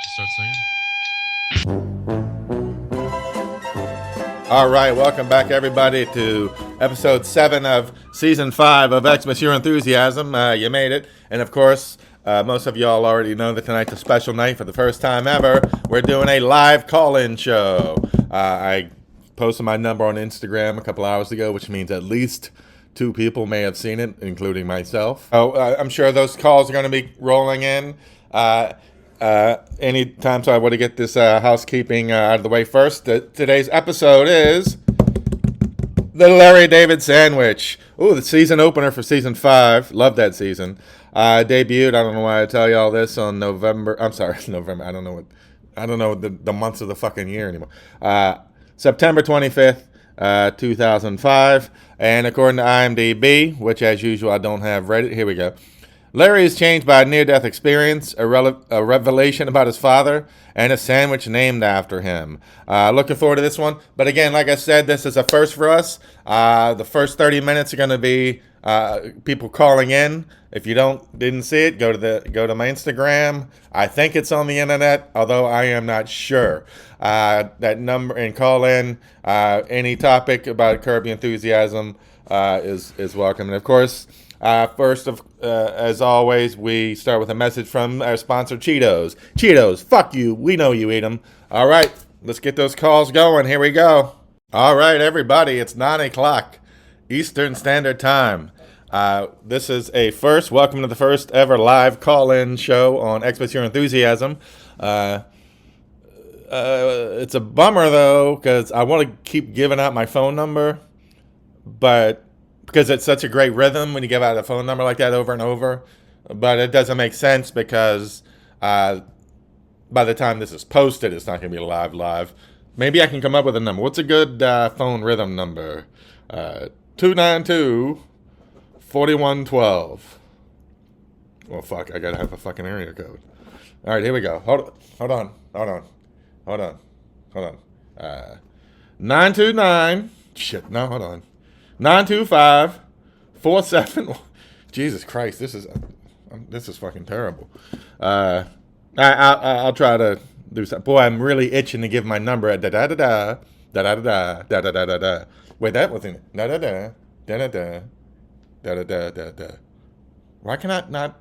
Just start singing. All right, welcome back, everybody, to episode 7 of season 5 of XMAS Your Enthusiasm. You made it, and of course, most of y'all already know that tonight's a special night. For the first time ever, we're doing a live call-in show. I posted my number on Instagram a couple hours ago, which means at least 2 people may have seen it, including myself. I'm sure those calls are going to be rolling in. Anytime, so I want to get this housekeeping out of the way first. Today's episode is the Larry David Sandwich. Ooh, the season opener for season 5. Love that season. Debuted. I don't know why I tell you all this on November. I'm sorry, November. I don't know the months of the fucking year anymore. September 25th, 2005. And according to IMDb, which as usual I don't have read it. Here we go. Larry is changed by a near-death experience, a revelation about his father, and a sandwich named after him. Looking forward to this one. But again, like I said, this is a first for us. The first 30 minutes are going to be people calling in. If you didn't see it, go to my Instagram. I think it's on the internet, although I am not sure. That number and call in. Any topic about Curb Your Enthusiasm is welcome. And of course, as always, we start with a message from our sponsor, Cheetos. Cheetos, fuck you. We know you eat them. All right, let's get those calls going. Here we go. All right, everybody, it's 9 o'clock Eastern Standard Time. This is a first. Welcome to the first ever live call-in show on XMAS Your Enthusiasm. It's a bummer, though, because I want to keep giving out my phone number, but because it's such a great rhythm when you give out a phone number like that over and over. But it doesn't make sense because by the time this is posted, it's not going to be live. Maybe I can come up with a number. What's a good phone rhythm number? 292-4112. Well, fuck, I got to have a fucking area code. All right, here we go. Hold on. 929. Shit, no, hold on. 925-47. Jesus Christ, this is fucking terrible. I'll try to do something. Boy, I'm really itching to give my number at da da da da da da da da da da da da. Wait, that wasn't it. Da da da da da da da da da da. Why can I not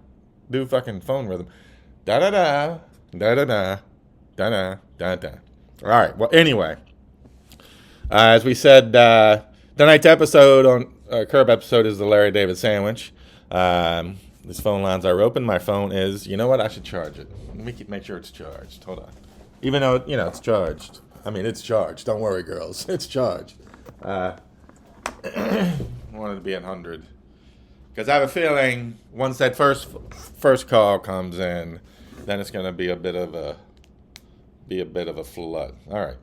do fucking phone rhythm? Da da da da da da da da da da. All right. Well, anyway, as we said. Tonight's episode on Curb episode is the Larry David Sandwich. These phone lines are open. My phone is, you know what? I should charge it. Let me make sure it's charged. Hold on. Even though, it's charged. I mean, it's charged. Don't worry, girls. It's charged. I wanted to be at 100. Because I have a feeling once that first call comes in, then it's going to be a bit of a flood. All right.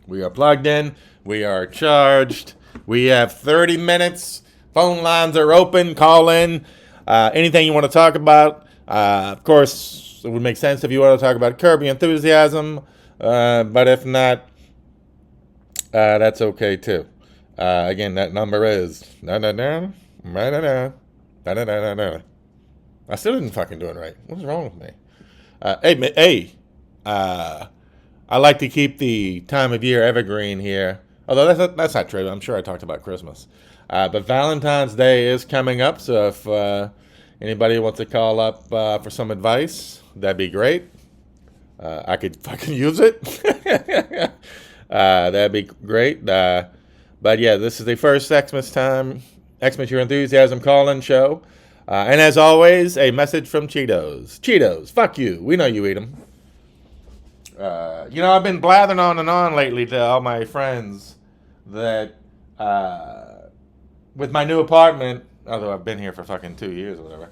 We are plugged in. We are charged. We have 30 minutes. Phone lines are open. Call in. Anything you want to talk about. Of course, it would make sense if you want to talk about Curb Your Enthusiasm. But if not, that's okay too. Again, that number is... I still didn't fucking do it right. What's wrong with me? Hey. I like to keep the time of year evergreen here. Although that's not true. I'm sure I talked about Christmas. But Valentine's Day is coming up, so if anybody wants to call up for some advice, that'd be great. I could fucking use it. That'd be great. But yeah, this is the first XMAS Your Enthusiasm call-in show. And as always, a message from Cheetos. Cheetos, fuck you. We know you eat them. I've been blathering on and on lately to all my friends that with my new apartment, although I've been here for fucking 2 years or whatever.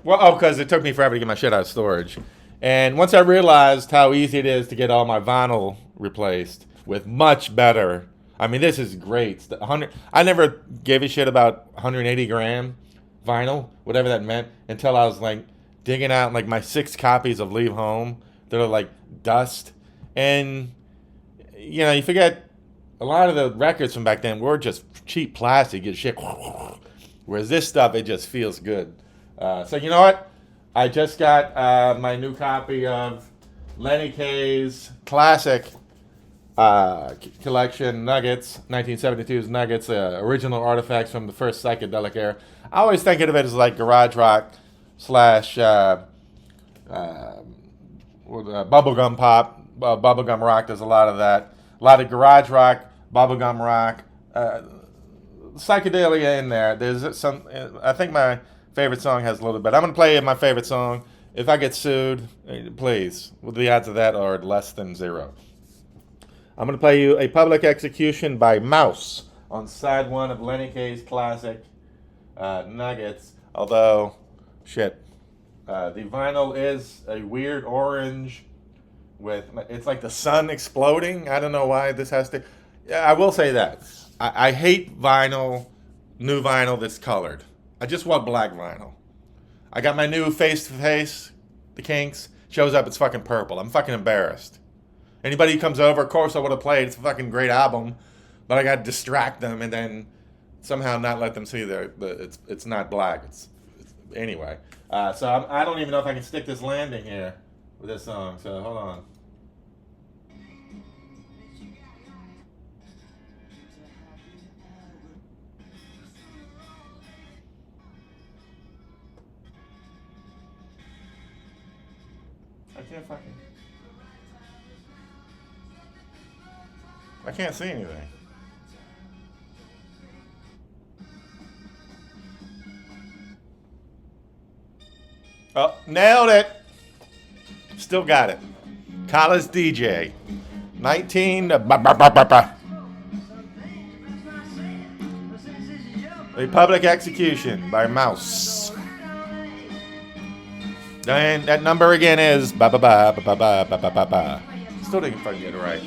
Because it took me forever to get my shit out of storage. And once I realized how easy it is to get all my vinyl replaced with much better, I mean, this is great. I never gave a shit about 180 gram vinyl, whatever that meant, until I was like digging out like my 6 copies of Leave Home that are like dust. And, you forget a lot of the records from back then were just cheap plastic and shit. Whereas this stuff, it just feels good. So you know what? I just got my new copy of Lenny Kaye's classic collection, Nuggets, 1972's Nuggets, original artifacts from the first psychedelic era. I always think of it as like garage rock slash bubblegum pop, bubblegum rock. There's a lot of that. A lot of garage rock, bubblegum rock, psychedelia in there. There's some. I think my favorite song has a little bit. I'm gonna play my favorite song. If I get sued, please. Well, the odds of that are less than zero. I'm gonna play you a Public Execution by Mouse on side one of Lenny Kaye's classic Nuggets. Although, shit, the vinyl is a weird orange with, it's like the sun exploding. I don't know why this has to. Yeah, I will say that. I hate vinyl, new vinyl that's colored. I just want black vinyl. I got my new Face to Face, the Kinks. Shows up, it's fucking purple. I'm fucking embarrassed. Anybody who comes over, of course I would have played. It's a fucking great album, but I got to distract them and then somehow not let them see it's not black. It's anyway. So I don't even know if I can stick this landing here with this song. So hold on. I can't see anything. Oh, nailed it. Still got it. College DJ. 19. A Public Execution by Mouse. And that number again is ba ba ba ba ba ba ba ba ba. Still didn't fucking get it right.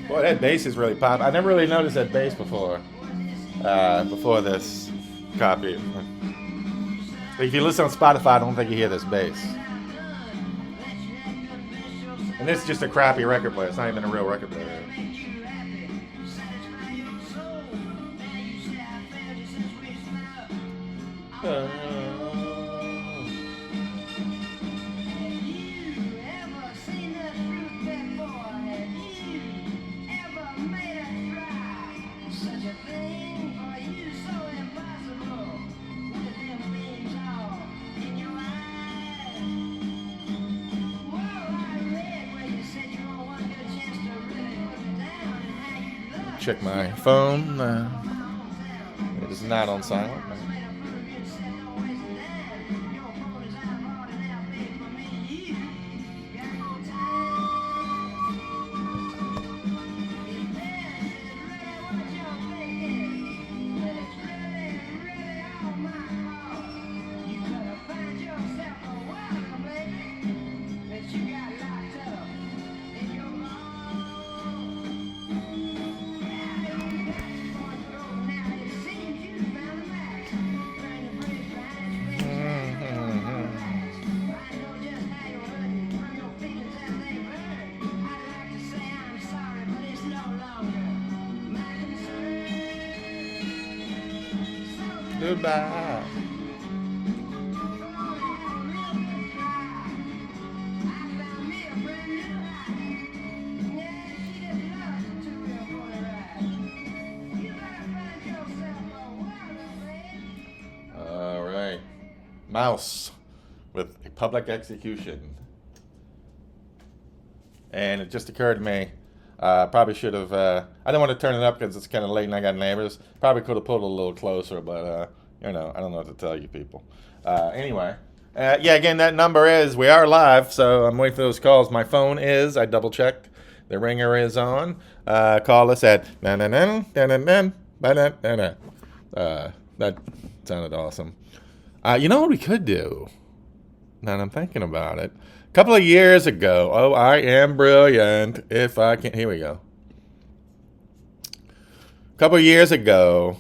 Boy, that bass is really pop. I never really noticed that bass before this copy. If you listen on Spotify, I don't think you hear this bass. And this is just a crappy record player. It's not even a real record player. Check my phone. It is not on silent. Goodbye. All right. Mouse with a Public Execution. And it just occurred to me, probably should have, I didn't want to turn it up because it's kind of late and I got neighbors. Probably could have pulled it a little closer, but, I don't know what to tell you people. Anyway, yeah, again, that number is, we are live, so I'm waiting for those calls. My phone is, I double checked, the ringer is on. Call us at, that sounded awesome. You know what we could do? Now that I'm thinking about it. A couple of years ago, oh, I am brilliant. If I can, here we go. A couple of years ago,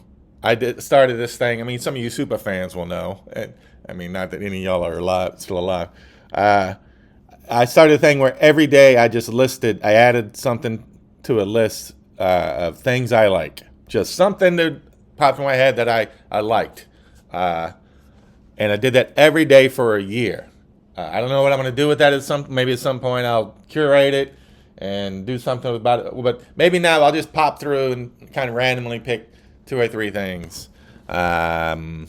started this thing. I mean, some of you super fans will know. And, I mean, not that any of y'all are still alive. I started a thing where every day I added something to a list of things I like. Just something that popped in my head that I liked. And I did that every day for a year. I don't know what I'm going to do with that. Maybe at some point I'll curate it and do something about it. But maybe now I'll just pop through and kind of randomly pick 2 or 3 things. The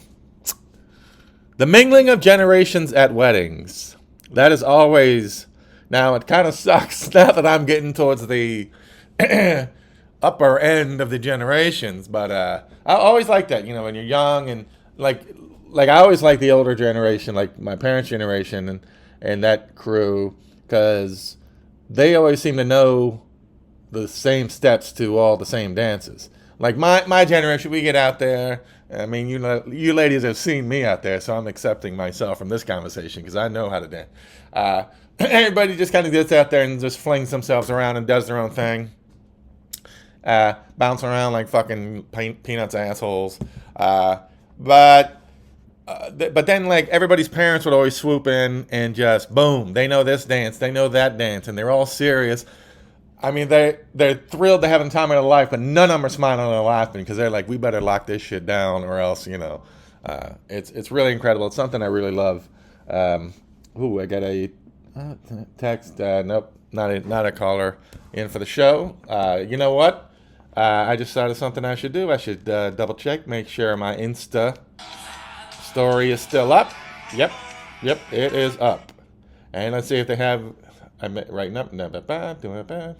mingling of generations at weddings. That is always... Now, it kind of sucks now that I'm getting towards the upper end of the generations. But I always like that, when you're young and like I always like the older generation, like my parents' generation and that crew, because they always seem to know the same steps to all the same dances. Like my generation, we get out there. I mean, you ladies have seen me out there, so I'm accepting myself from this conversation because I know how to dance. Everybody just kind of gets out there and just flings themselves around and does their own thing. Bouncing around like fucking peanuts assholes. But then, like, everybody's parents would always swoop in and just, boom, they know this dance, they know that dance, and they're all serious. I mean, they're thrilled to having time of their life, but none of them are smiling and laughing because they're like, we better lock this shit down or else, it's really incredible. It's something I really love. I got a text. Nope, not a caller in for the show. You know what? I just thought of something I should do. I should double check, make sure my Insta story is still up. Yep, it is up. And let's see if they have right number.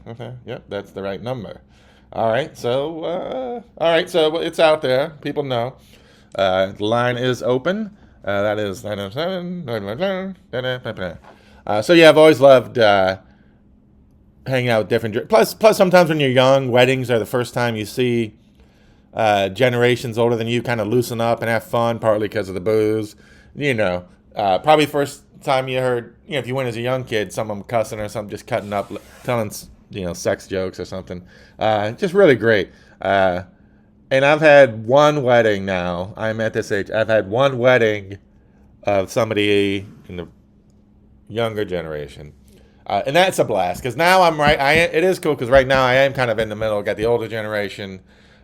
Okay, yep, that's the right number. All right, so it's out there. People know. The line is open. That is 907. So yeah, I've always loved hanging out with different. Plus, sometimes when you're young, weddings are the first time you see generations older than you kind of loosen up and have fun, partly because of the booze. Probably first time you heard, if you went as a young kid, someone cussing or something, just cutting up, telling, sex jokes or something. Just really great. And I've had one wedding now. I'm at this age. I've had one wedding of somebody in the younger generation. And that's a blast because now I'm right. It is cool because right now I am kind of in the middle. Got the older generation.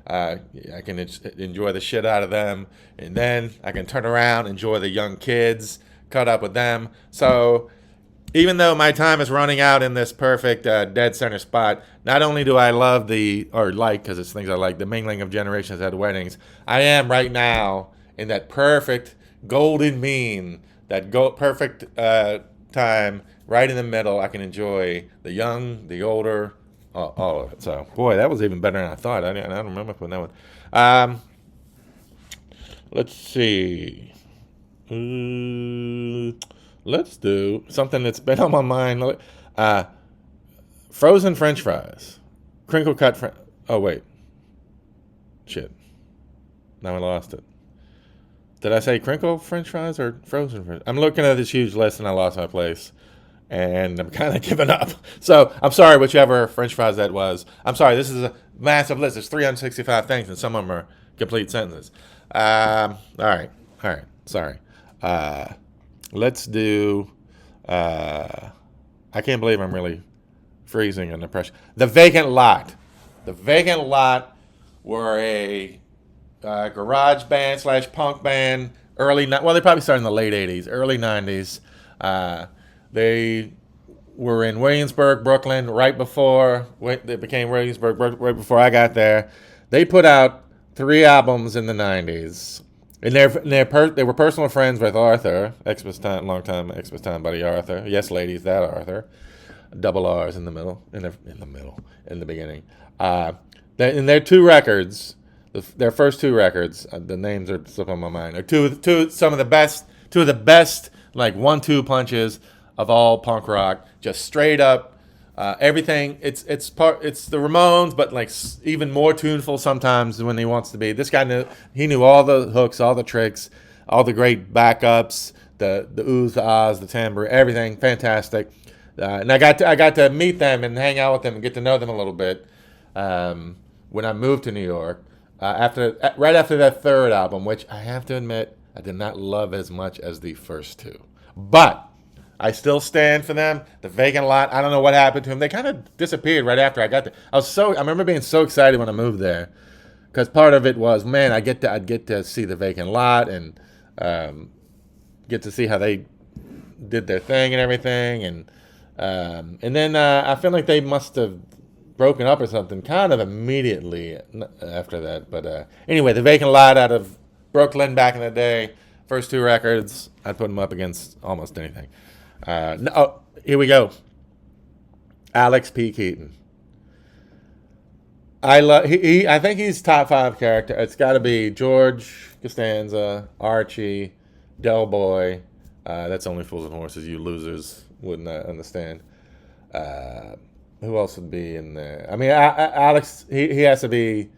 I can enjoy the shit out of them, and then I can turn around, enjoy the young kids, cut up with them. So even though my time is running out in this perfect dead center spot, not only do I love because it's things I like, the mingling of generations at weddings, I am right now in that perfect golden mean, perfect time right in the middle. I can enjoy the young, the older, all of it. So, boy, that was even better than I thought. I don't remember putting that one. Let's see. Let's do something that's been on my mind. Frozen French fries. Crinkle cut. Oh, wait. Shit. Now I lost it. Did I say crinkle French fries or frozen French? I'm looking at this huge list and I lost my place. And I'm kind of giving up. So I'm sorry, whichever French fries that was. I'm sorry, this is a massive list. There's 365 things and some of them are complete sentences. All right. Sorry. Let's do, I can't believe I'm really freezing under pressure. The Vacant Lot. The Vacant Lot were a garage band / punk band, they probably started in the late 80s, early 90s. They were in Williamsburg, Brooklyn, right before they became Williamsburg, right before I got there. They put out 3 albums in the 90s. And they were personal friends with Arthur, long-time XMAS time buddy Arthur. Yes, ladies, that Arthur. Double R's in the beginning. In their 2 records, their first 2 records, the names are slipping on my mind, are two of the best like 1-2 punches of all punk rock, just straight up everything. It's the Ramones, but like even more tuneful sometimes when he wants to be. This guy knew all the hooks, all the tricks, all the great backups, the oohs, the ahs, the timbre, everything fantastic. And I got to meet them and hang out with them and get to know them a little bit when I moved to New York. right after that third album, which I have to admit I did not love as much as the first two, but I still stand for them. The Vacant Lot. I don't know what happened to them. They kind of disappeared right after I got there. I remember being so excited when I moved there, because part of it was, man, I'd get to see the Vacant Lot and get to see how they did their thing and everything, and then I feel like they must have broken up or something kind of immediately after that. But anyway, the Vacant Lot out of Brooklyn back in the day, first two records, I'd put them up against almost anything. No, here we go. Alex P. Keaton. I think he's top five character. It's got to be George Costanza, Archie, Del Boy. That's Only Fools and Horses. You losers wouldn't understand. Who else would be in there? I mean, Alex. He has to be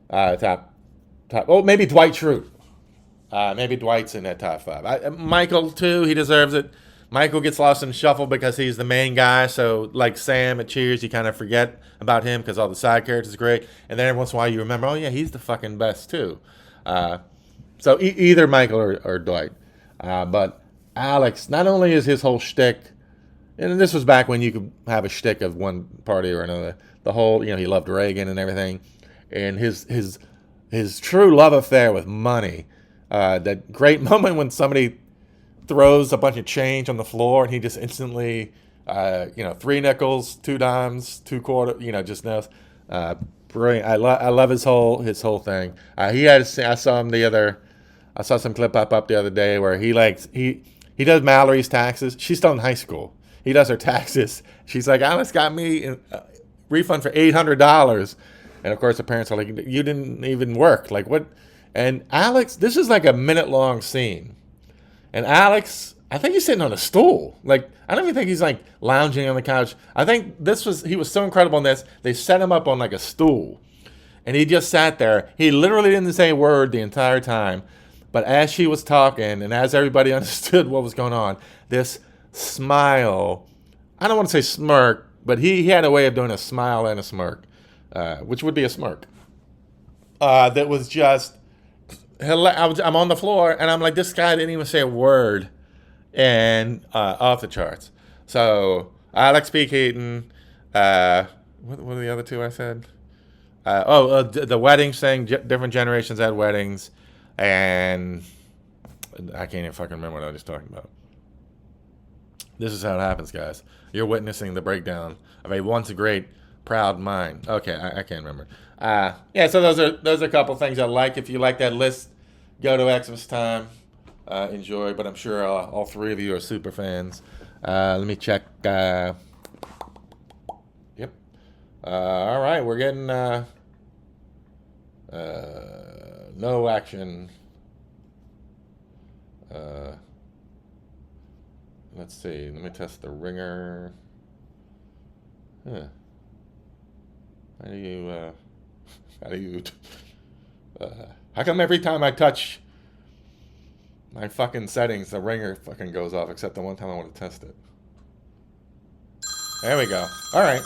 top. Oh, maybe Dwight Schrute. Maybe Dwight's in that top five. Michael too. He deserves it. Michael gets lost in the shuffle because he's the main guy. So, like Sam at Cheers, you kind of forget about him because all the side characters are great. And then every once in a while you remember, oh, yeah, he's the fucking best, too. So either Michael or Dwight. But Alex, not only is his whole shtick, and this was back when you could have a shtick of one party or another, the whole, he loved Reagan and everything. And his true love affair with money. That great moment when somebody throws a bunch of change on the floor and he just instantly, 3 nickels, 2 dimes, 2 quarter, just knows. Brilliant. I love his whole thing. I saw some clip pop up the other day where he does Mallory's taxes. She's still in high school. He does her taxes. She's like, Alex got me a refund for $800. And of course the parents are like, you didn't even work. Like what? And Alex, this is like a minute-long scene. And Alex, I think he's sitting on a stool. Like, I don't even think he's like lounging on the couch. I think he was so incredible in this, they set him up on like a stool. And he just sat there. He literally didn't say a word the entire time. But as she was talking and as everybody understood what was going on, this smile, I don't want to say smirk, but he had a way of doing a smile and a smirk, which would be a smirk. That was just... I'm on the floor and I'm like, this guy didn't even say a word, and off the charts. So Alex P. Keaton, what are the other two I said? The wedding thing, different generations had weddings, and I can't even fucking remember what I was just talking about. This is how it happens, guys. You're witnessing the breakdown of a once great, proud mind. Okay, I can't remember. So those are a couple things I like. If you like that list, go to XMAS time. Enjoy, but I'm sure all three of you are super fans. Let me check. Yep. All right, we're getting no action. Let's see. Let me test the ringer. Huh. How come every time I touch my fucking settings, the ringer fucking goes off, except the one time I want to test it? There we go. All right,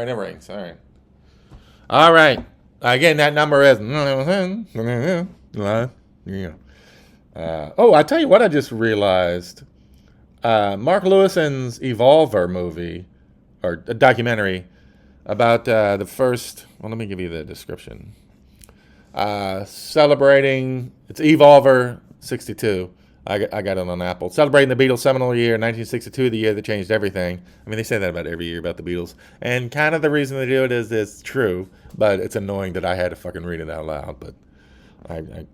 it rings. All right. Again, that number is... I tell you what I just realized. Mark Lewison's Evolver movie, or a documentary, about the first... Well, let me give you the description. Celebrating... It's Evolver 62. I got it on Apple. Celebrating the Beatles' seminal year, 1962, the year that changed everything. I mean, they say that about every year about the Beatles. And kind of the reason they do it is it's true, but it's annoying that I had to fucking read it out loud. But I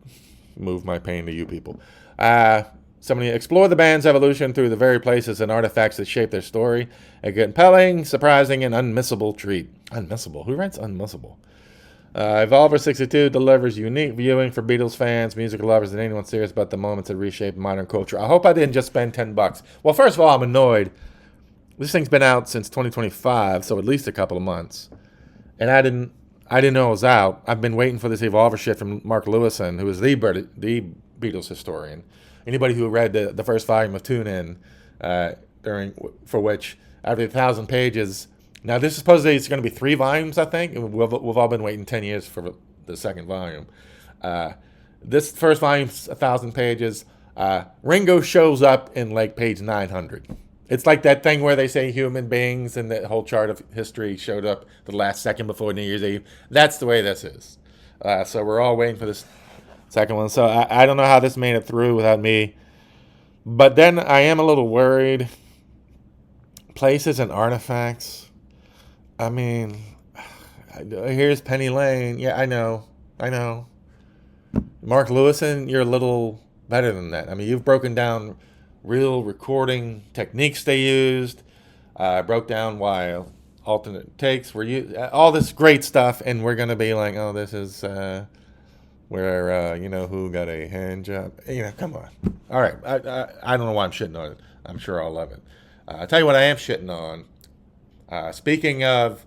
move my pain to you people. Somebody explore the band's evolution through the very places and artifacts that shape their story. A compelling, surprising, and unmissable treat. Unmissable? Who writes unmissable? Evolver 62 delivers unique viewing for Beatles fans, music lovers, and anyone serious about the moments that reshaped modern culture. I hope I didn't just spend $10. Well, first of all, I'm annoyed. This thing's been out since 2025, so at least a couple of months. And I didn't know it was out. I've been waiting for this Evolver shit from Mark Lewison, who is the Beatles historian. Anybody who read the first volume of Tune In, for which, after 1,000 pages... Now, this is supposedly it's going to be 3 volumes, I think. We've all been waiting 10 years for the second volume. This first volume's 1,000 pages. Ringo shows up in like page 900. It's like that thing where they say human beings and the whole chart of history showed up the last second before New Year's Eve. That's the way this is. So we're all waiting for this second one. So I don't know how this made it through without me. But then I am a little worried. Places and artifacts. I mean, here's Penny Lane. Yeah, I know. Mark Lewison, you're a little better than that. I mean, you've broken down real recording techniques they used. Broke down why alternate takes were used. All this great stuff, and we're gonna be like, oh, this is where who got a hand job. Come on. All right, I don't know why I'm shitting on it. I'm sure I'll love it. I'll tell you what I am shitting on. Speaking of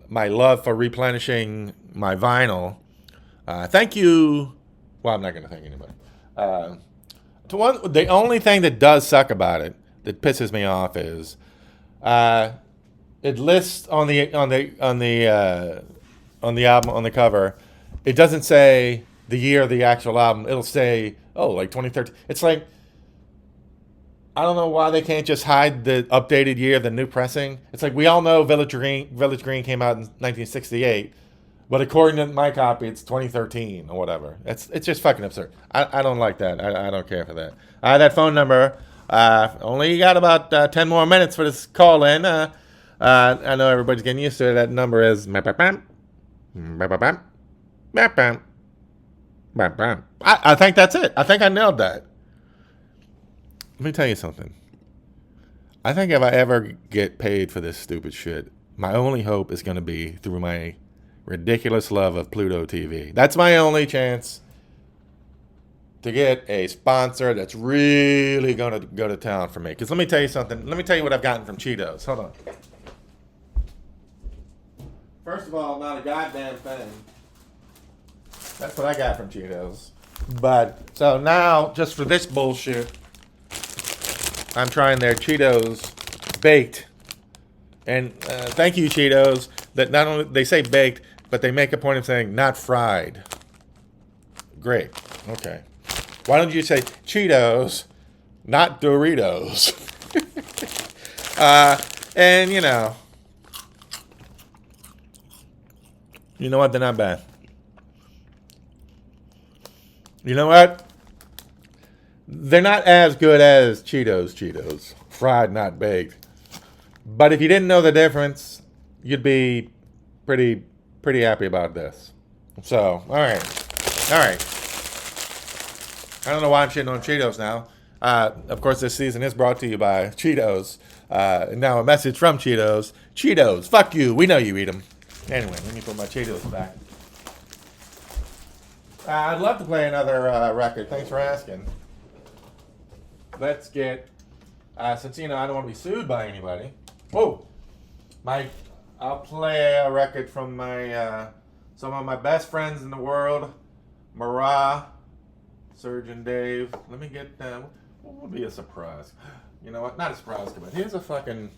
my love for replenishing my vinyl, thank you. Well, I'm not going to thank anybody. The only thing that does suck about it, that pisses me off, is it lists on the album on the cover. It doesn't say the year of the actual album. It'll say, like 2013. It's like, I don't know why they can't just hide the updated year of the new pressing. It's like, we all know Village Green came out in 1968, but according to my copy, it's 2013 or whatever. It's just fucking absurd. I don't like that. I don't care for that. That phone number, only got about 10 more minutes for this call in. I know everybody's getting used to it. That number is I think that's it. I think I nailed that. Let me tell you something. I think if I ever get paid for this stupid shit, my only hope is going to be through my ridiculous love of Pluto TV. That's my only chance to get a sponsor that's really going to go to town for me. Because let me tell you something. Let me tell you what I've gotten from Cheetos. Hold on. First of all, not a goddamn thing. That's what I got from Cheetos. But, so now, just for this bullshit, I'm trying their Cheetos baked. And thank you, Cheetos, that not only they say baked, but they make a point of saying not fried. Great. Okay. Why don't you say Cheetos, not Doritos? And you know what? They're not bad. You know what? They're not as good as Cheetos, fried, not baked. But if you didn't know the difference, you'd be pretty happy about this. So, all right. I don't know why I'm shitting on Cheetos now. Of course, this season is brought to you by Cheetos. Now a message from Cheetos. Cheetos, fuck you. We know you eat them. Anyway, let me put my Cheetos back. I'd love to play another record. Thanks for asking. Let's get, since I don't want to be sued by anybody. Whoa, I'll play a record from some of my best friends in the world, Marah, Surgeon Dave. Let me get, what would be a surprise? You know what? Not a surprise, but here's a fucking.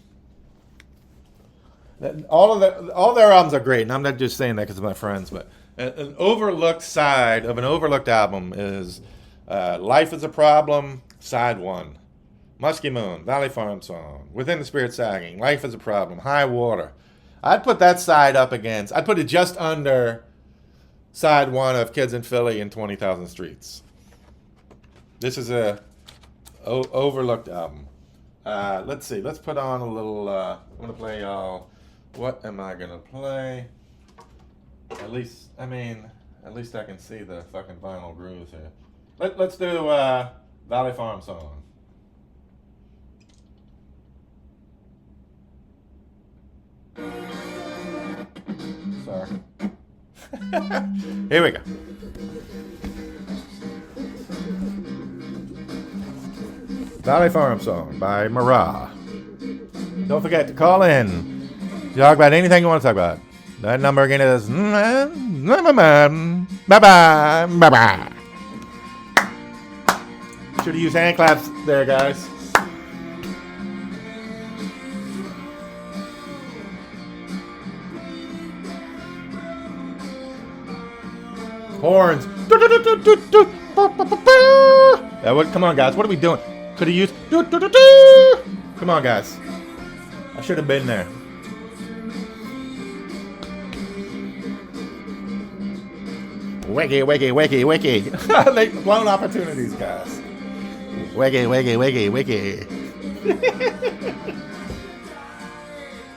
All their albums are great, and I'm not just saying that because of my friends, but an overlooked side of an overlooked album is Life is a Problem, Side 1. Musky Moon, Valley Farm Song, Within the Spirit Sagging, Life is a Problem, High Water. I'd put that side up against, I'd put it just under Side 1 of Kids in Philly and 20,000 Streets. This is a overlooked album. Let's see, let's put on a little, I'm going to play y'all. What am I going to play? At least I can see the fucking vinyl grooves here. Let's do Valley Farm Song. Sorry. Here we go. Valley Farm Song by Marah. Don't forget to call in. Talk about anything you want to talk about. That number again is bye-bye. Should have used hand claps there, guys. Horns. Come on, guys. What are we doing? Could have used. Come on, guys. I should have been there. Wiggy, wiggy, wiggy, wiggy. They blown opportunities, guys. Wiggy, wiggy, wiggy, wiggy.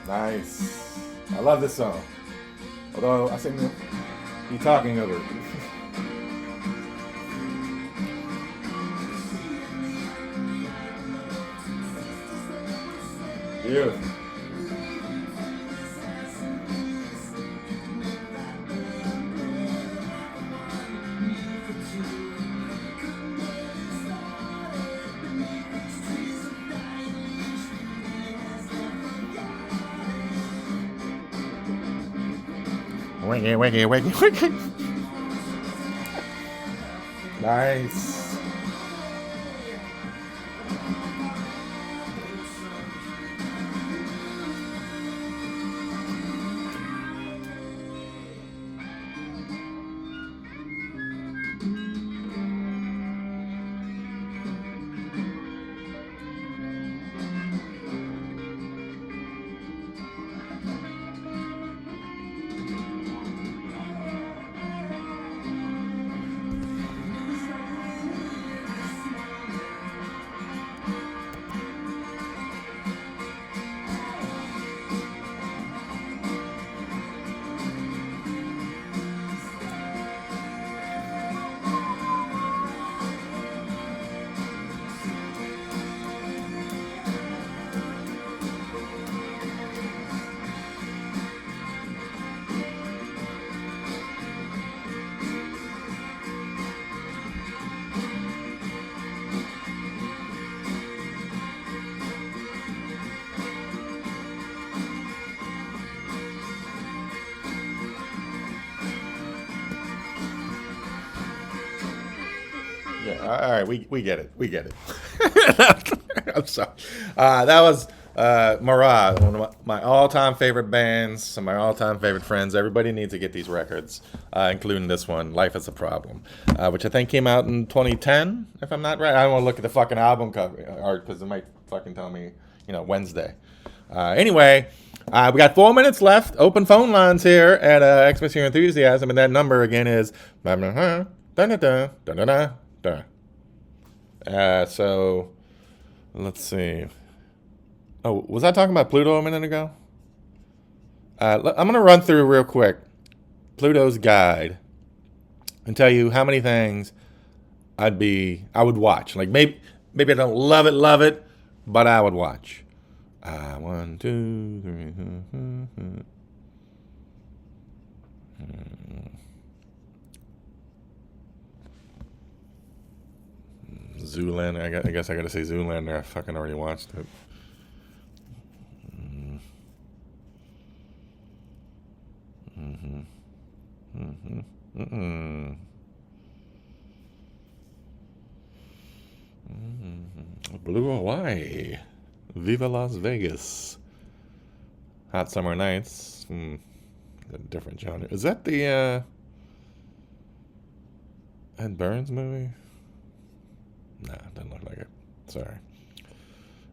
Nice. I love this song. Although I seem to be talking over it. Beautiful. Wiggy, wiggy, wiggy, wiggy. Nice. Yeah, all right, we get it. We get it. I'm sorry. That was Marah, one of my all-time favorite bands, some of my all-time favorite friends. Everybody needs to get these records, including this one, Life is a Problem, which I think came out in 2010, if I'm not right. I don't want to look at the fucking album cover art because it might fucking tell me, Wednesday. Anyway, we got 4 minutes left. Open phone lines here at XMAS Your Enthusiasm, and that number again is so let's see. Oh, was I talking about Pluto a minute ago? I'm going to run through real quick Pluto's guide and tell you how many things I would watch. Like maybe I don't love it, but I would watch. 1, 2, 3. Zoolander. I guess I got to say Zoolander. I fucking already watched it. Blue Hawaii. Viva Las Vegas. Hot Summer Nights. A different genre. Is that the Ed Burns movie? Nah, doesn't look like it. Sorry.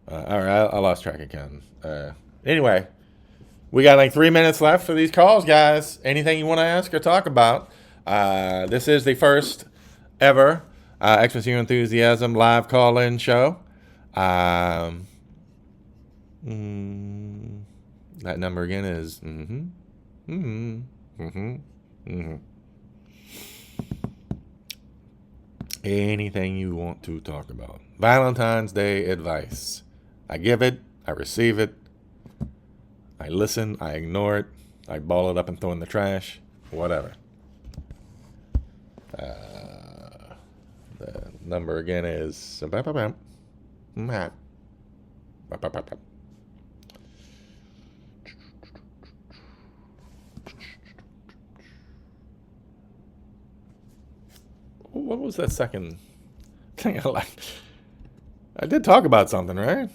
All right, I lost track again. Anyway, we got like 3 minutes left for these calls, guys. Anything you want to ask or talk about? This is the first ever XMAS Your Enthusiasm live call-in show. That number again is anything you want to talk about. Valentine's Day advice. I give it, I receive it, I listen, I ignore it, I ball it up and throw it in the trash, whatever. The number again is what was that second thing I liked? I did talk about something, right?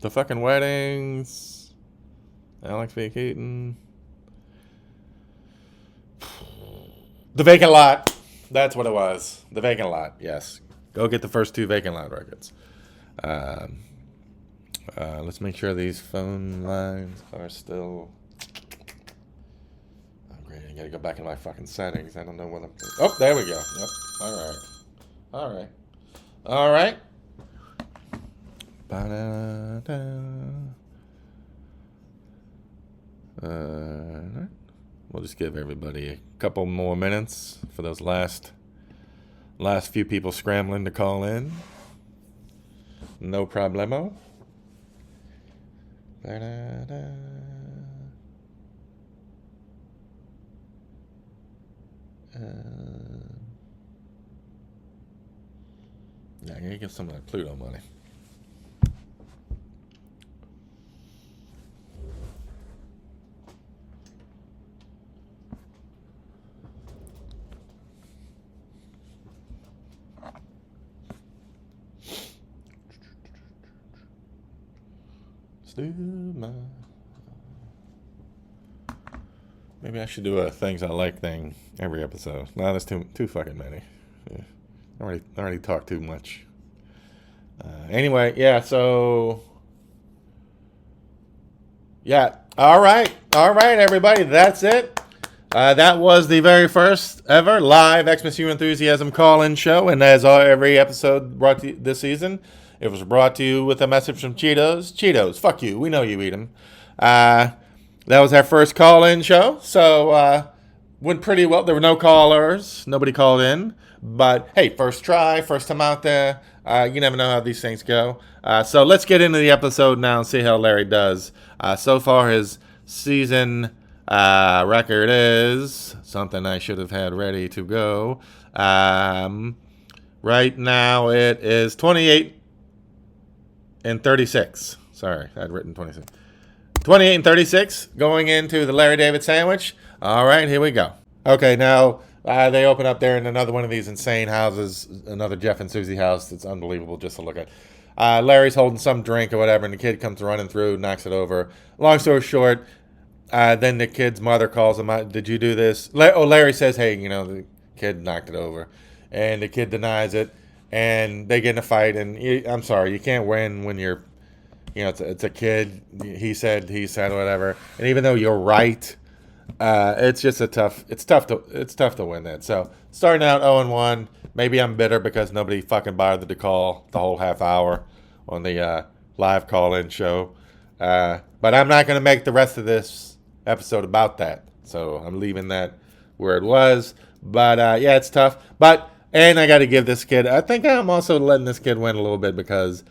The fucking weddings, Alex V. Keaton. The Vacant Lot. That's what it was. The Vacant Lot. Yes. Go get the first 2 Vacant Lot records. Let's make sure these phone lines are still. Oh, great. I gotta go back in my fucking settings. I don't know what I'm. Oh, there we go. Yep. All right. All right. We'll just give everybody a couple more minutes for those last few people scrambling to call in. No problemo. Yeah, I'm gonna get some of that Pluto money. Maybe I should do a things I like thing every episode. No, that's too fucking many. Yeah. I already talked too much. Anyway, yeah. So yeah. All right, everybody. That's it. That was the very first ever live Xmas U Enthusiasm call-in show, and as every episode brought to you this season, it was brought to you with a message from Cheetos. Cheetos, fuck you. We know you eat them. That was our first call-in show, so went pretty well. There were no callers. Nobody called in. But, hey, first try, first time out there. You never know how these things go. So let's get into the episode now and see how Larry does. So far, his season record is something I should have had ready to go. Right now, it is 28 and 36. Sorry, I'd written 26. 28 and 36 going into the Larry David sandwich. All right, here we go. Okay, now they open up there in another one of these insane houses, another Jeff and Susie house that's unbelievable just to look at. Larry's holding some drink or whatever, and the kid comes running through, knocks it over. Long story short, then the kid's mother calls him out. Did you do this? Larry says, hey, the kid knocked it over. And the kid denies it, and they get in a fight. And I'm sorry, you can't win when you're, it's a kid. He said, whatever. And even though you're right, it's just it's tough to win that. So starting out 0-1, maybe I'm bitter because nobody fucking bothered to call the whole half hour on the live call-in show. But I'm not going to make the rest of this episode about that. So I'm leaving that where it was. But yeah, it's tough. And I got to give this kid, I think I'm also letting this kid win a little bit because,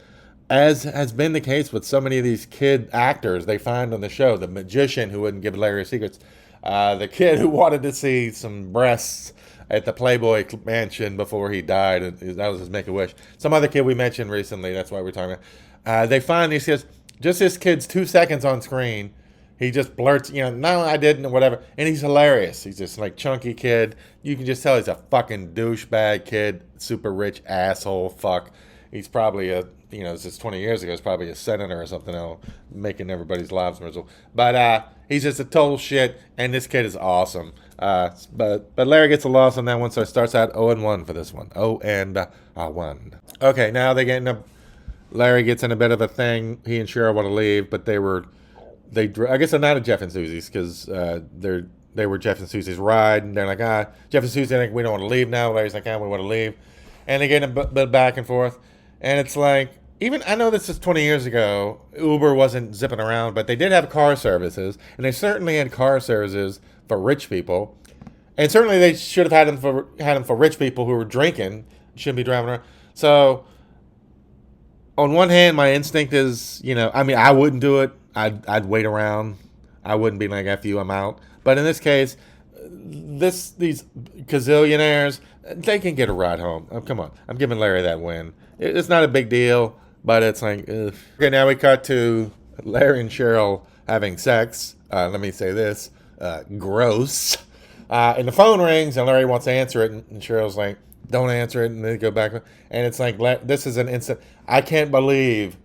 as has been the case with so many of these kid actors they find on the show, the magician who wouldn't give Larry secrets, the kid who wanted to see some breasts at the Playboy Mansion before he died, that was his make-a-wish. Some other kid we mentioned recently, that's why we're talking about. They find these kids, just this kid's 2 seconds on screen, he just blurts, no, I didn't, or whatever. And he's hilarious. He's just like chunky kid. You can just tell he's a fucking douchebag kid, super rich asshole fuck. He's probably this is 20 years ago, he's probably a senator or something else, making everybody's lives miserable. But he's just a total shit, and this kid is awesome. But Larry gets a loss on that one, so it starts out 0-1 for this one. 0-1. Okay, now Larry gets in a bit of a thing. He and Cheryl want to leave, but I guess they're not at Jeff and Susie's because they were Jeff and Susie's ride, and they're like, Jeff and Susie think we don't want to leave now. Larry's like, we want to leave, and they get a bit back and forth, and it's like, even I know this is 20 years ago, Uber wasn't zipping around, but they did have car services, and they certainly had car services for rich people, and certainly they should have had them for rich people who were drinking, shouldn't be driving around. So on one hand, my instinct is, I wouldn't do it. I'd wait around. I wouldn't be like, F you, I'm out. But in this case, these gazillionaires, they can get a ride home. Oh, come on. I'm giving Larry that win. It's not a big deal, but it's like, ugh. Okay, now we cut to Larry and Cheryl having sex. Let me say this. Gross. And the phone rings, and Larry wants to answer it, and Cheryl's like, don't answer it, and they go back. And it's like, this is an instant. I can't believe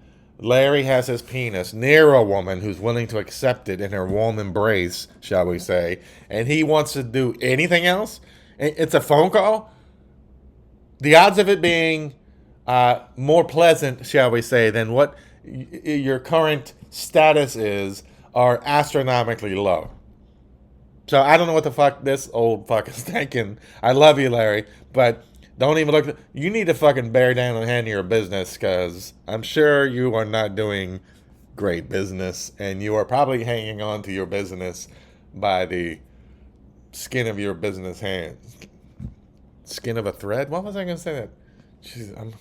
Larry has his penis near a woman who's willing to accept it in her warm embrace, shall we say, and he wants to do anything else. it's a phone call, the odds of it being more pleasant, shall we say, than what your current status is are astronomically low. So I don't know what the fuck this old fuck is thinking. I love you, Larry, but don't even look. You need to fucking bear down and handle your business, because I'm sure you are not doing great business, and you are probably hanging on to your business by the skin of your business hands. Skin of a thread? What was I going to say that? Jeez,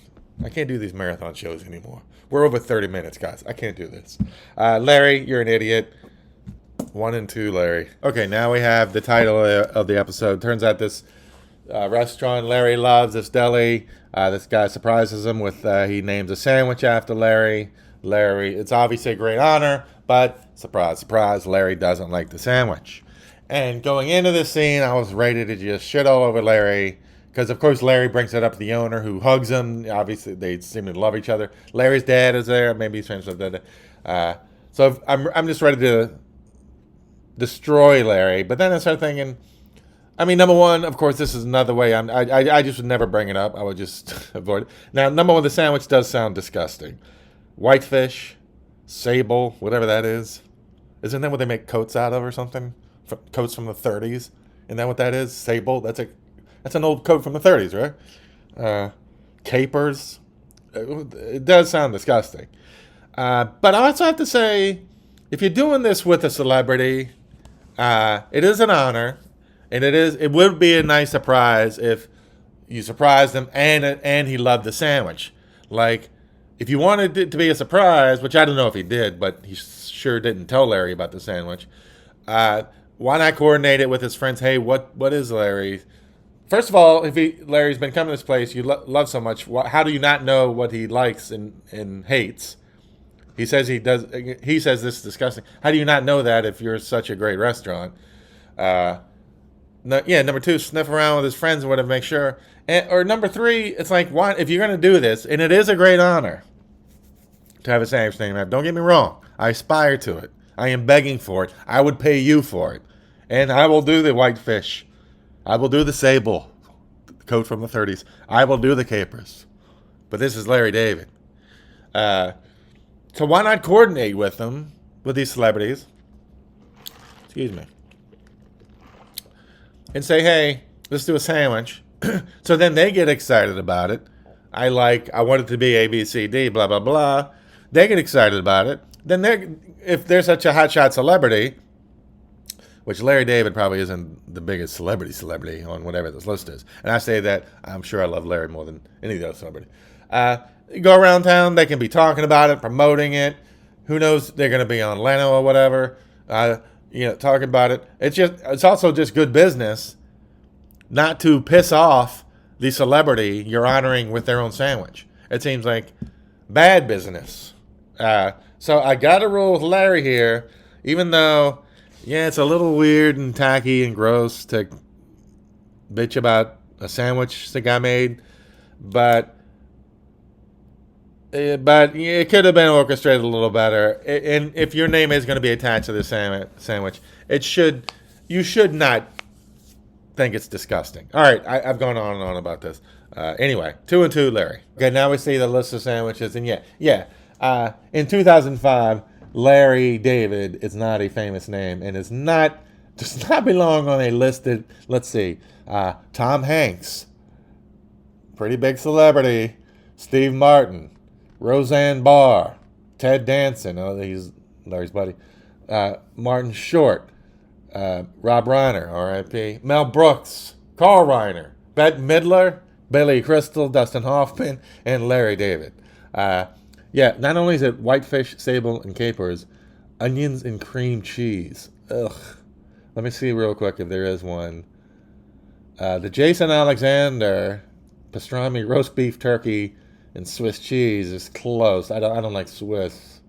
I can't do these marathon shows anymore. We're over 30 minutes, guys. I can't do this. Larry, you're an idiot. 1 and 2, Larry. Okay, now we have the title of the episode. Turns out this restaurant Larry loves, this deli. This guy surprises him with, he names a sandwich after Larry. Larry, it's obviously a great honor, but surprise, surprise, Larry doesn't like the sandwich. And going into this scene, I was ready to just shit all over Larry. Because, of course, Larry brings it up to the owner, who hugs him. Obviously, they seem to love each other. Larry's dad is there. Maybe he's friends with that. So I'm just ready to destroy Larry. But then I started thinking, I mean, number one, of course, this is another way. I just would never bring it up. I would just avoid it. Now, number one, the sandwich does sound disgusting. Whitefish, sable, whatever that is. Isn't that what they make coats out of or something? Coats from the 30s? Isn't that what that is? Sable? That's an old coat from the 30s, right? Capers. It does sound disgusting. But I also have to say, if you're doing this with a celebrity, it is an honor, and it would be a nice surprise if you surprised him and he loved the sandwich. Like, if you wanted it to be a surprise, which I don't know if he did, but he sure didn't tell Larry about the sandwich. Why not coordinate it with his friends? Hey, what is Larry? First of all, if Larry's been coming to this place you love so much, how do you not know what he likes and hates? He says he does. He says this is disgusting. How do you not know that if you're such a great restaurant? Number two, sniff around with his friends and whatever, make sure. Or number three, it's like, why, if you're going to do this, and it is a great honor to have a sandwich named. Don't get me wrong. I aspire to it. I am begging for it. I would pay you for it. And I will do the whitefish. I will do the sable, the coat from the 30s. I will do the capers. But this is Larry David. So why not coordinate with them, with these celebrities? Excuse me. And say, hey, let's do a sandwich. So then they get excited about it. I want it to be A, B, C, D, blah, blah, blah. They get excited about it. Then if they're such a hotshot celebrity, which Larry David probably isn't the biggest celebrity on whatever this list is. And I say that, I'm sure I love Larry more than any of those celebrities. Go around town, they can be talking about it, promoting it. Who knows, they're going to be on Leno or whatever, talking about it. It's also just good business not to piss off the celebrity you're honoring with their own sandwich. It seems like bad business. So I got to rule with Larry here, even though, it's a little weird and tacky and gross to bitch about a sandwich the guy made, but it could have been orchestrated a little better. And if your name is going to be attached to the sandwich, you should not think it's disgusting. All right, I've gone on and on about this. Anyway, 2 and 2, Larry. Okay, now we see the list of sandwiches, and in 2005, Larry David is not a famous name and does not belong on a listed. Let's see, Tom Hanks, pretty big celebrity. Steve Martin, Roseanne Barr, Ted Danson. Oh, he's Larry's buddy. Martin Short, Rob Reiner, R.I.P. Mel Brooks, Carl Reiner, Bette Midler, Billy Crystal, Dustin Hoffman, and Larry David. Not only is it whitefish, sable, and capers, onions and cream cheese. Ugh. Let me see real quick if there is one. The Jason Alexander pastrami, roast beef, turkey, and Swiss cheese is close. I don't like Swiss.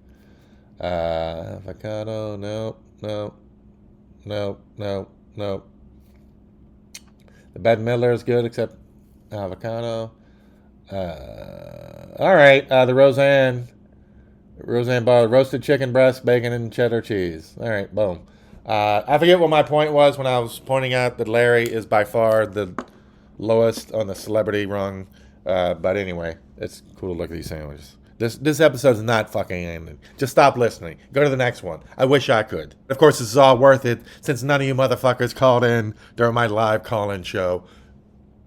Avocado, no. The Bette Midler is good, except avocado. All right, the Roseanne Barr, roasted chicken breast, bacon, and cheddar cheese. All right, boom. I forget what my point was when I was pointing out that Larry is by far the lowest on the celebrity rung. But anyway, it's cool to look at these sandwiches. This episode's not fucking ending. Just stop listening. Go to the next one. I wish I could. Of course, this is all worth it since none of you motherfuckers called in during my live call-in show.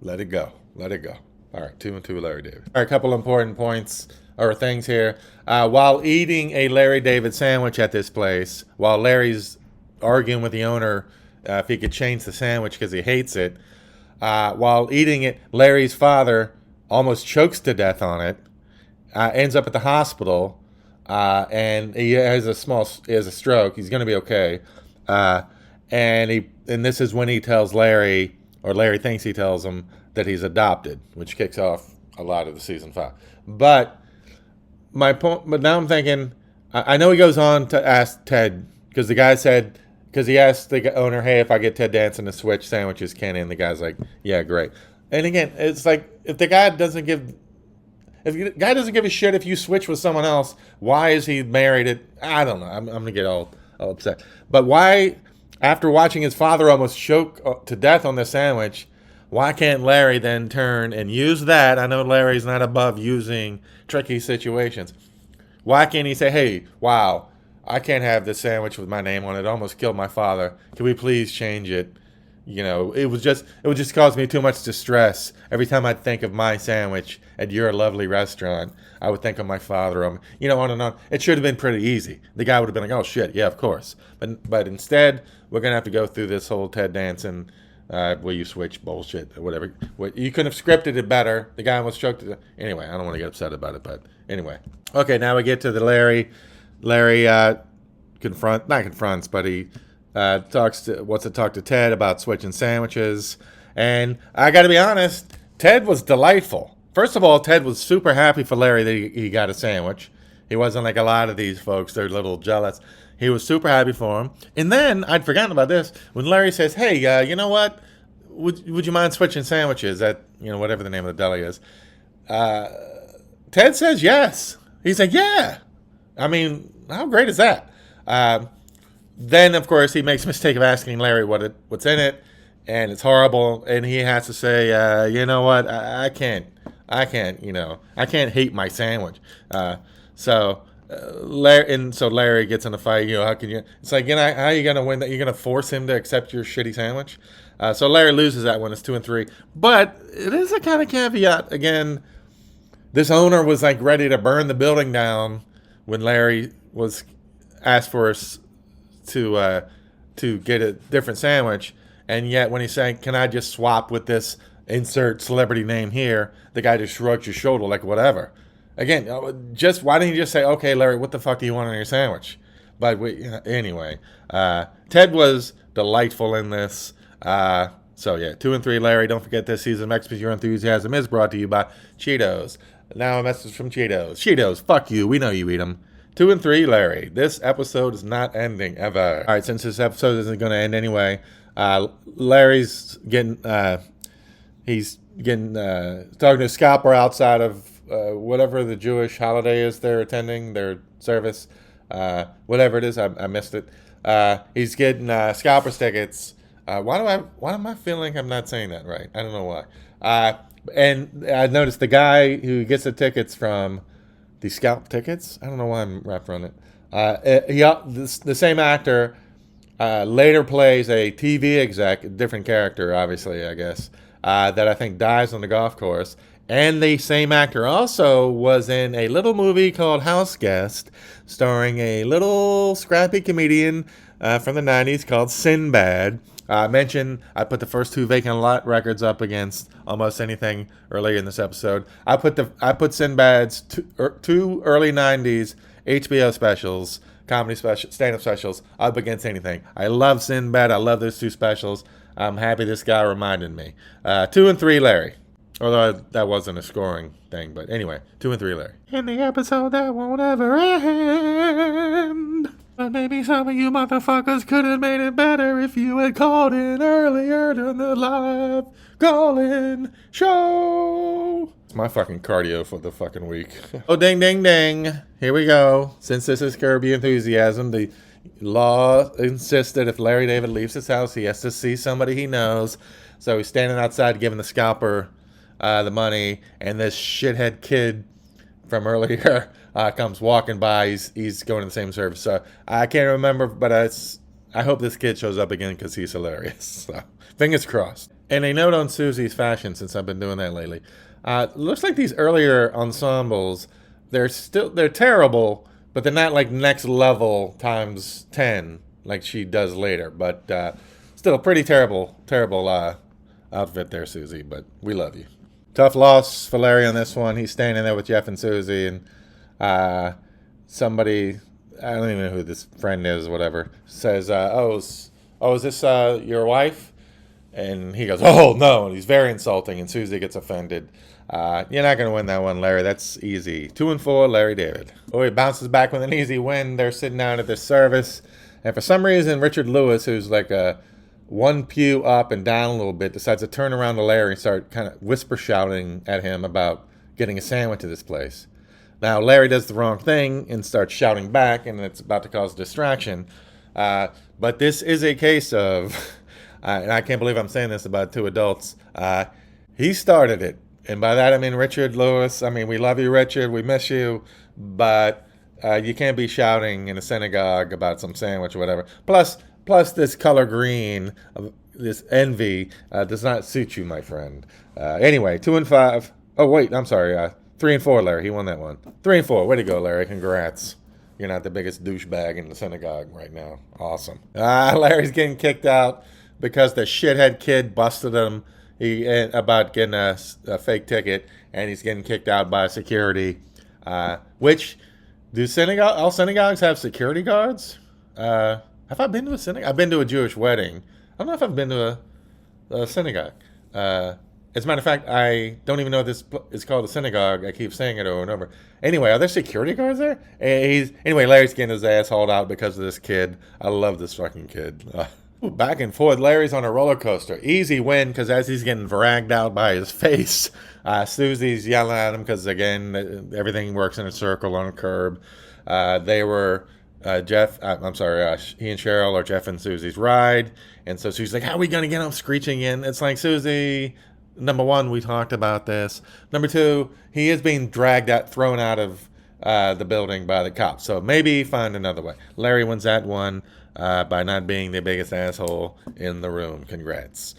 Let it go. Let it go. All right, 2 and 2, Larry David. All right, a couple important points or things here. While eating a Larry David sandwich at this place, while Larry's arguing with the owner if he could change the sandwich because he hates it, while eating it, Larry's father almost chokes to death on it. Ends up at the hospital, and he has a stroke. He's going to be okay, and this is when he tells Larry, or Larry thinks he tells him that he's adopted, which kicks off a lot of the season 5. But my point, but now I'm thinking, I know he goes on to ask Ted because the guy said, because he asked the owner, hey, if I get Ted Danson to switch sandwiches, can he? And the guy's like, yeah, great. And again, it's like if the guy doesn't give. If the guy doesn't give a shit if you switch with someone else, why is he married? I don't know. I'm going to get all upset. But why, after watching his father almost choke to death on the sandwich, why can't Larry then turn and use that? I know Larry's not above using tricky situations. Why can't he say, hey, wow, I can't have this sandwich with my name on it. It almost killed my father. Can we please change it? You know, it would just cause me too much distress. Every time I'd think of my sandwich at your lovely restaurant, I would think of my father. On and on. It should have been pretty easy. The guy would have been like, oh, shit, yeah, of course. But instead, we're going to have to go through this whole Ted Danson, will you switch bullshit or whatever. You could have scripted it better. The guy almost choked it. Anyway, I don't want to get upset about it, but anyway. Okay, now we get to the Larry confronts, but he wants to talk to Ted about switching sandwiches. And I got to be honest, Ted was delightful. First of all, Ted was super happy for Larry that he got a sandwich. He wasn't like a lot of these folks. They're a little jealous. He was super happy for him. And then, I'd forgotten about this, when Larry says, hey, you know what? Would you mind switching sandwiches at, whatever the name of the deli is? Ted says yes. He's like, yeah. I mean, how great is that? Then, of course, he makes a mistake of asking Larry what's in it, and it's horrible, and he has to say, you know what, I can't hate my sandwich. So Larry gets in a fight. How can you? It's like, how are you gonna win that? You're gonna force him to accept your shitty sandwich. So Larry loses that one. It's 2 and 3. But it is a kind of caveat. Again, this owner was like ready to burn the building down when Larry was asked for us to get a different sandwich, and yet when he's saying, can I just swap with this insert celebrity name here, the guy just shrugs his shoulder like whatever. Again, why didn't you just say, okay, Larry, what the fuck do you want on your sandwich? But anyway, Ted was delightful in this. So yeah, 2 and 3, Larry. Don't forget this season of X Your Enthusiasm is brought to you by Cheetos. Now a message from Cheetos. Cheetos, fuck you. We know you eat them. 2 and 3, Larry. This episode is not ending ever. All right, since this episode isn't going to end anyway, Larry's getting talking to a scalper outside of whatever the Jewish holiday is they're attending, their service, whatever it is. I missed it. He's getting scalper's tickets. Why am I feeling I'm not saying that right? I don't know why. And I noticed the guy who gets the tickets from the scalp tickets. I don't know why I'm wrapped around it. The same actor later plays a TV exec, a different character, obviously, I guess, that I think dies on the golf course. And the same actor also was in a little movie called House Guest, starring a little scrappy comedian from the 90s called Sinbad. I put the first 2 vacant lot records up against almost anything earlier in this episode. I put Sinbad's 2 early 90s HBO specials, comedy special, stand-up specials up against anything. I love Sinbad. I love those 2 specials. I'm happy this guy reminded me. 2 and 3, Larry. Although that wasn't a scoring thing, but anyway, 2 and 3, Larry. In the episode that won't ever end. But maybe some of you motherfuckers could have made it better if you had called in earlier during the live call-in show. It's my fucking cardio for the fucking week. Oh, ding, ding, ding. Here we go. Since this is Kirby Enthusiasm, the Law insisted if Larry David leaves his house, he has to see somebody he knows. So he's standing outside giving the scalper the money, and this shithead kid from earlier comes walking by. He's going to the same service. So I can't remember, but I hope this kid shows up again because he's hilarious. So fingers crossed. And a note on Susie's fashion, since I've been doing that lately. Looks like these earlier ensembles, they're terrible, but they're not like next level times 10 like she does later. But still a pretty terrible outfit there, Susie. But we love you. Tough loss for Larry on this one. He's standing there with Jeff and Susie, and somebody, I don't even know who this friend is, whatever, says, is this your wife? And he goes, oh, no. And he's very insulting, and Susie gets offended. You're not going to win that one, Larry. That's easy. 2-4, Larry David. Oh, he bounces back with an easy win. They're sitting down at this service. And for some reason, Richard Lewis, who's like one pew up and down a little bit, decides to turn around to Larry and start kind of whisper shouting at him about getting a sandwich at this place. Now, Larry does the wrong thing and starts shouting back, and it's about to cause a distraction. But this is a case of... and I can't believe I'm saying this about two adults. He started it. And by that, I mean Richard Lewis. I mean, we love you, Richard. We miss you. But you can't be shouting in a synagogue about some sandwich or whatever. Plus this color green, this envy, does not suit you, my friend. Anyway, 2-5. Oh, wait, I'm sorry. 3-4, Larry. He won that one. 3-4. Way to go, Larry. Congrats. You're not the biggest douchebag in the synagogue right now. Awesome. Larry's getting kicked out because the shithead kid busted him about getting a fake ticket, and he's getting kicked out by security. Which, all synagogues have security guards? Have I been to a synagogue? I've been to a Jewish wedding. I don't know if I've been to a synagogue. As a matter of fact, I don't even know if this is called a synagogue. I keep saying it over and over. Anyway, are there security guards there? Anyway, Larry's getting his ass hauled out because of this kid. I love this fucking kid. Back and forth. Larry's on a roller coaster. Easy win because as he's getting dragged out by his face, Susie's yelling at him because, again, everything works in a circle on a curb. They were... he and Cheryl are Jeff and Susie's ride. And so Susie's like, how are we going to get him screeching in? It's like, Susie, number one, we talked about this. Number two, he is being thrown out of the building by the cops. So maybe find another way. Larry wins that one by not being the biggest asshole in the room. Congrats.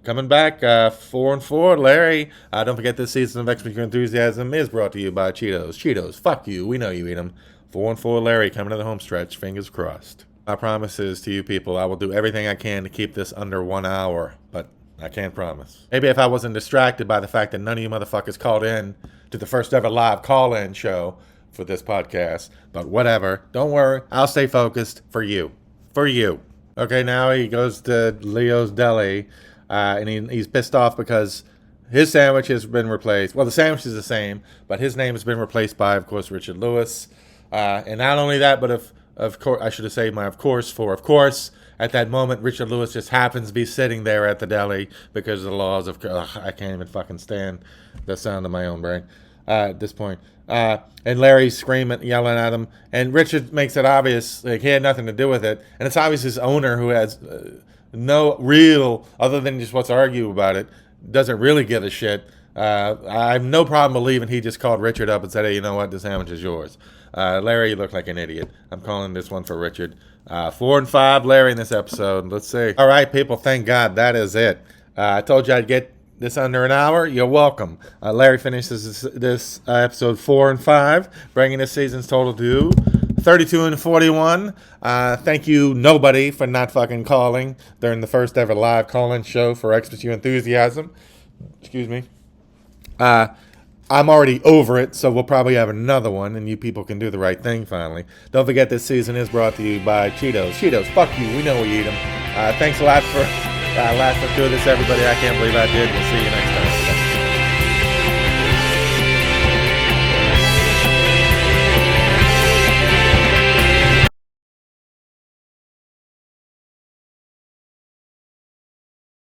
Coming back, 4-4, Larry. Don't forget this season of Extra Enthusiasm is brought to you by Cheetos. Cheetos, fuck you. We know you eat them. 4-4, Larry, coming to the home stretch. Fingers crossed. My promise is to you people, I will do everything I can to keep this under 1 hour, but I can't promise. Maybe if I wasn't distracted by the fact that none of you motherfuckers called in to the first ever live call-in show for this podcast, but whatever. Don't worry. I'll stay focused for you. For you. Okay, now he goes to Leo's Deli, and he's pissed off because his sandwich has been replaced. Well, the sandwich is the same, but his name has been replaced by, of course, Richard Lewis. And not only that, but of course, I should have said my of course, at that moment, Richard Lewis just happens to be sitting there at the deli because of the laws of, I can't even fucking stand the sound of my own brain at this point. And Larry's screaming, yelling at him, and Richard makes it obvious, like he had nothing to do with it. And it's obvious his owner, who has no real, other than just what's argue about it, doesn't really give a shit. I have no problem believing he just called Richard up and said, hey, you know what, the sandwich is yours. Larry, you look like an idiot. I'm calling this one for Richard. 4-5, Larry, in this episode. Let's see. All right, people, thank God. That is it. I told you I'd get this under an hour. You're welcome. Larry finishes this episode 4-5, bringing this season's total to 32-41. Thank you, nobody, for not fucking calling during the first ever live call-in show for Extra Enthusiasm. Excuse me. I'm already over it, so we'll probably have another one, and you people can do the right thing finally. Don't forget this season is brought to you by Cheetos. Cheetos, fuck you. We know we eat them. Thanks a lot for doing this, everybody. I can't believe I did. We'll see you next time.